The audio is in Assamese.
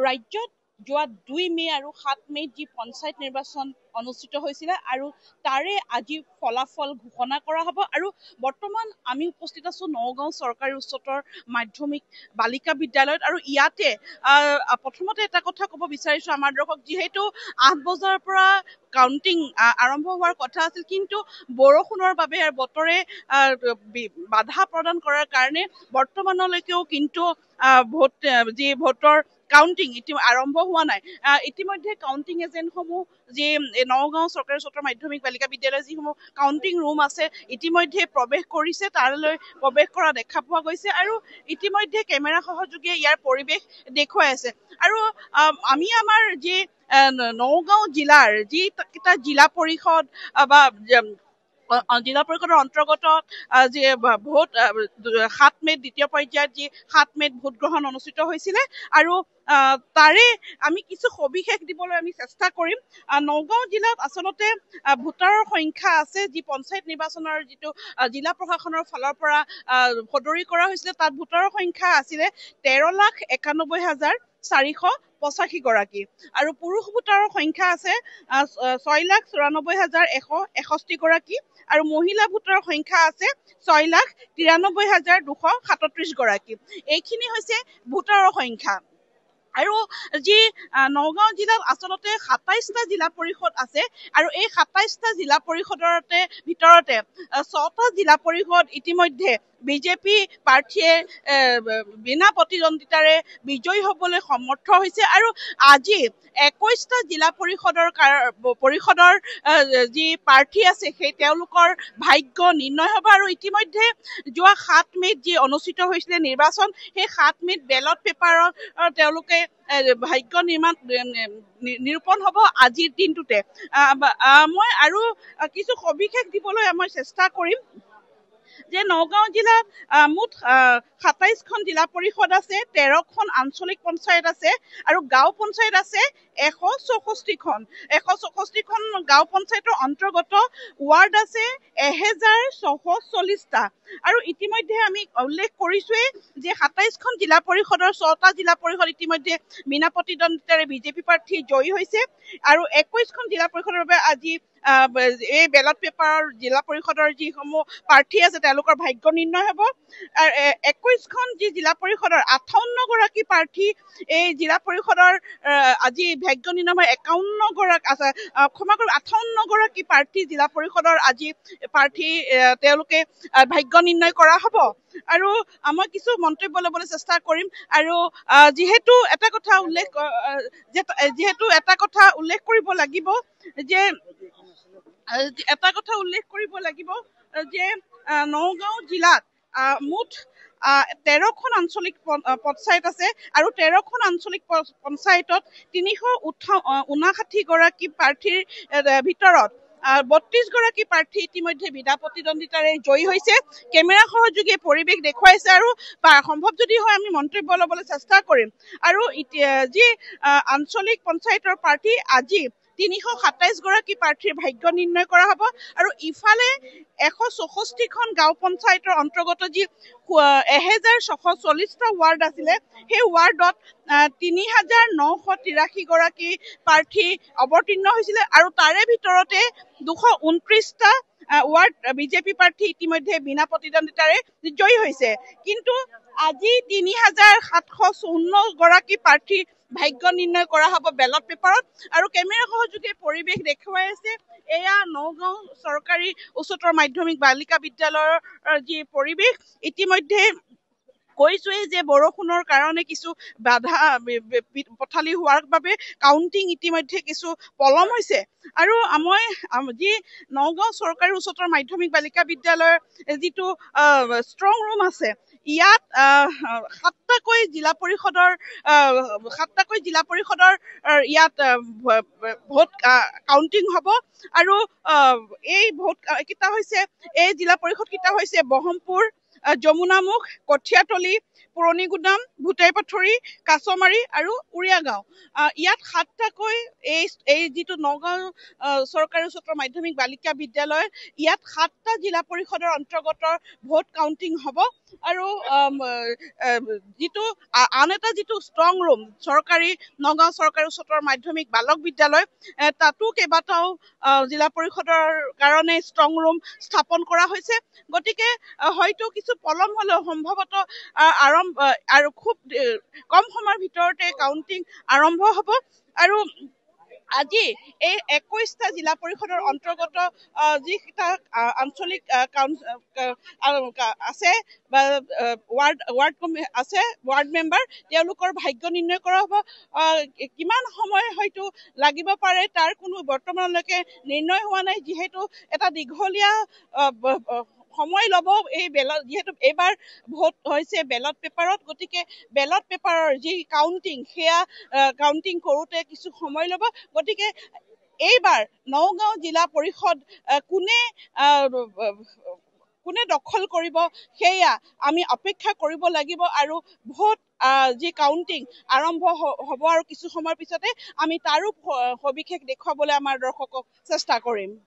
ৰাজ্যত যোৱা 2 মে আৰু 7 মে যি পঞ্চায়ত নিৰ্বাচন অনুষ্ঠিত হৈছিলে আৰু তাৰে আজি ফলাফল ঘোষণা কৰা হ'ব। আৰু বৰ্তমান আমি উপস্থিত আছো নগাঁও চৰকাৰী উচ্চতৰ মাধ্যমিক বালিকা বিদ্যালয়ত। আৰু ইয়াতে প্ৰথমতে এটা কথা ক'ব বিচাৰিছো আমাৰ দৰ্শক, যিহেতু 8 বজাৰ পৰা কাউণ্টিং আৰম্ভ হোৱাৰ কথা আছিল, কিন্তু বৰষুণৰ বাবে বতৰে বাধা প্ৰদান কৰাৰ কাৰণে বৰ্তমানলৈকেও কিন্তু ভোটৰ কাউণ্টিং আৰম্ভ হোৱা নাই। ইতিমধ্যে কাউণ্টিং এজেণ্টসমূহ যি নগাঁও চৰকাৰী উচ্চতৰ মাধ্যমিক বালিকা বিদ্যালয়ৰ যিসমূহ কাউণ্টিং ৰুম আছে ইতিমধ্যে প্ৰৱেশ কৰিছে, তালৈ প্ৰৱেশ কৰা দেখা পোৱা গৈছে। আৰু ইতিমধ্যে কেমেৰা সহযোগীয়ে ইয়াৰ পৰিৱেশ দেখুৱাই আছে। আৰু আমি আমাৰ যি নগাঁও জিলাৰ যি কেইটা জিলা পৰিষদ বা জিলা পৰিষদৰ অন্তৰ্গত যি ভোট 7 মেত দ্বিতীয় পৰ্যায়ত যি 7 মেত ভোট গ্ৰহণ অনুষ্ঠিত হৈছিলে, আৰু তাৰে আমি কিছু সবিশেষ দিবলৈ আমি চেষ্টা কৰিম। নগাঁও জিলাত আচলতে ভোটাৰৰ সংখ্যা আছে, যি পঞ্চায়ত নিৰ্বাচনৰ যিটো জিলা প্ৰশাসনৰ ফালৰ পৰা সদৰি কৰা হৈছিলে, তাত ভোটাৰৰ সংখ্যা আছিলে 13,91,485 গৰাকী। আৰু পুৰুষ ভোটাৰৰ সংখ্যা আছে 6,94,161 গৰাকী। আৰু মহিলা ভোটাৰৰ সংখ্যা আছে 6,93,237 গৰাকী। এইখিনি হৈছে ভোটাৰৰ সংখ্যা। আৰু যি নগাঁও জিলাত আচলতে 27টা জিলা পৰিষদ আছে, আৰু এই 27টা জিলা পৰিষদৰ ভিতৰতে 6টা জিলা পৰিষদ ইতিমধ্যে বিজেপি প্ৰাৰ্থীয়ে বিনা প্ৰতিদ্বন্দ্বিতাৰে বিজয়ী হ'বলৈ সমৰ্থ হৈছে। আৰু আজি 21টা জিলা পৰিষদৰ যি প্ৰাৰ্থী আছে সেই তেওঁলোকৰ ভাগ্য নিৰ্ণয় হ'ব। আৰু ইতিমধ্যে যোৱা 7 মেত যি অনুষ্ঠিত হৈছিলে নিৰ্বাচন, সেই 7 মেত বেলট পেপাৰত তেওঁলোকে ভাগ্য নিৰূপণ হ'ব আজিৰ দিনটোতে। মই আৰু কিছু সবিশেষ দিবলৈ মই চেষ্টা কৰিম যে নগাঁও জিলাত মুঠ 27খন জিলা পৰিষদ আছে, 13খন আঞ্চলিক পঞ্চায়ত আছে, আৰু গাঁও পঞ্চায়ত আছে 164খন। 164খন গাঁও পঞ্চায়তৰ অন্তৰ্গত ৱাৰ্ড আছে 1,640টা। আৰু ইতিমধ্যে আমি উল্লেখ কৰিছোৱেই যে 27খন জিলা পৰিষদৰ 6টা জিলা পৰিষদ ইতিমধ্যে বিনা প্ৰতিদ্বন্দ্বিতাৰে বিজেপি প্ৰাৰ্থী জয়ী হৈছে। আৰু 21খন জিলা পৰিষদৰ বাবে আজি এই বেলট পেপাৰৰ জিলা পৰিষদৰ যিসমূহ প্ৰাৰ্থী আছে তেওঁলোকৰ ভাগ্য নিৰ্ণয় হ'ব। 21খন যি জিলা পৰিষদৰ 58 গৰাকী প্ৰাৰ্থী এই জিলা পৰিষদৰ আজি ভাগ্য নিৰ্ণয় হয়। 58 গৰাকী প্ৰাৰ্থী জিলা পৰিষদৰ আজি প্ৰাৰ্থী তেওঁলোকে ভাগ্য নিৰ্ণয় কৰা হ'ব। আৰু মই কিছু মন্তব্য ল'বলৈ চেষ্টা কৰিম। আৰু যিহেতু এটা কথা উল্লেখ কৰিব লাগিব যে নগাঁও জিলাত মুঠ 13খন আঞ্চলিক পঞ্চায়ত আছে, আৰু 13খন আঞ্চলিক পঞ্চায়তত 359 গৰাকী প্ৰাৰ্থীৰ ভিতৰত 32 গৰাকী প্ৰাৰ্থী ইতিমধ্যে বিনা প্ৰতিদ্বন্দ্বিতাৰে জয়ী হৈছে। কেমেৰা সহযোগীয়ে পৰিৱেশ দেখুৱাইছে, আৰু সম্ভৱ যদি হয় আমি মন্তব্য ল'বলৈ চেষ্টা কৰিম। আৰু যি আঞ্চলিক পঞ্চায়তৰ প্ৰাৰ্থী আজি 327 গৰাকী প্ৰাৰ্থীৰ ভাগ্য নিৰ্ণয় কৰা হ'ব। আৰু ইফালে 164খন গাঁও পঞ্চায়তৰ অন্তৰ্গত যি 1,640টা ৱাৰ্ড আছিলে, সেই ৱাৰ্ডত 3,983 গৰাকী প্ৰাৰ্থী অৱতীৰ্ণ হৈছিলে। আৰু তাৰে ভিতৰতে 229টা ৱাৰ্ড বিজেপি প্ৰাৰ্থী ইতিমধ্যে বিনা প্ৰতিদ্বন্দ্বিতাৰে জয়ী হৈছে। কিন্তু আজি 3,754 গৰাকী প্ৰাৰ্থী ভাগ্য নিৰ্ণয় কৰা হ'ব বেলট পেপাৰত। আৰু কেমেৰা সহযোগীয়ে পৰিৱেশ দেখুৱাই আছে, এয়া নগাঁও চৰকাৰী উচ্চতৰ মাধ্যমিক বালিকা বিদ্যালয়ৰ যি পৰিৱেশ। ইতিমধ্যে কৈছোৱেই যে বৰষুণৰ কাৰণে কিছু বাধা পথালি হোৱাৰ বাবে কাউণ্টিং ইতিমধ্যে কিছু পলম হৈছে। আৰু মই যি নগাঁও চৰকাৰী উচ্চতৰ মাধ্যমিক বালিকা বিদ্যালয়ৰ যিটো ষ্ট্ৰং ৰুম আছে, ইয়াত 7টাকৈ জিলা পৰিষদৰ ইয়াত ভোট কাউণ্টিং হ'ব। আৰু এই জিলা পৰিষদ কেইটা হৈছে ব্ৰহ্মপুৰ, যমুনামুখ, কঠীয়াতলী, পুৰণি গুদাম, ভূটাইপাথৰি, কাছমাৰী আৰু উৰিয়া গাঁও। ইয়াত 7টাকৈ এই যিটো নগাঁও চৰকাৰী উচ্চতৰ মাধ্যমিক বালিকা বিদ্যালয়, ইয়াত 7টা জিলা পৰিষদৰ অন্তৰ্গত ভোট কাউণ্টিং হ'ব। আৰু যিটো আন এটা যিটো ষ্ট্ৰং ৰুম চৰকাৰী নগাঁও চৰকাৰী উচ্চতৰ মাধ্যমিক বালক বিদ্যালয়, তাতো কেইবাটাও জিলা পৰিষদৰ কাৰণে ষ্ট্ৰং ৰুম স্থাপন কৰা হৈছে। গতিকে হয়তো কিছু পলম হ'লেও সম্ভৱতঃ আৰম্ভ আৰু খুব কম সময়ৰ ভিতৰতে কাউণ্টিং আৰম্ভ হ'ব। আৰু আজি এই 21টা জিলা পৰিষদৰ অন্তৰ্গত যিকেইটা আঞ্চলিক আছে বা ৱাৰ্ড মেম্বাৰ, তেওঁলোকৰ ভাগ্য নিৰ্ণয় কৰা হ'ব। কিমান সময় হয়তো লাগিব পাৰে তাৰ কোনো বৰ্তমানলৈকে নিৰ্ণয় হোৱা নাই, যিহেতু এটা দীঘলীয়া সময় ল'ব এই যিহেতু এইবাৰ ভোট হৈছে বেলট পেপাৰত। গতিকে বেলট পেপাৰৰ যি কাউণ্টিং, সেয়া কাউণ্টিং কৰোঁতে কিছু সময় ল'ব। গতিকে এইবাৰ নগাঁও জিলা পৰিষদ কোনে দখল কৰিব, সেয়া আমি অপেক্ষা কৰিব লাগিব। আৰু ভোট যি কাউণ্টিং আৰম্ভ হ'ব আৰু কিছু সময়ৰ পিছতে আমি তাৰো সবিশেষ দেখুৱাবলৈ আমাৰ দৰ্শকক চেষ্টা কৰিম।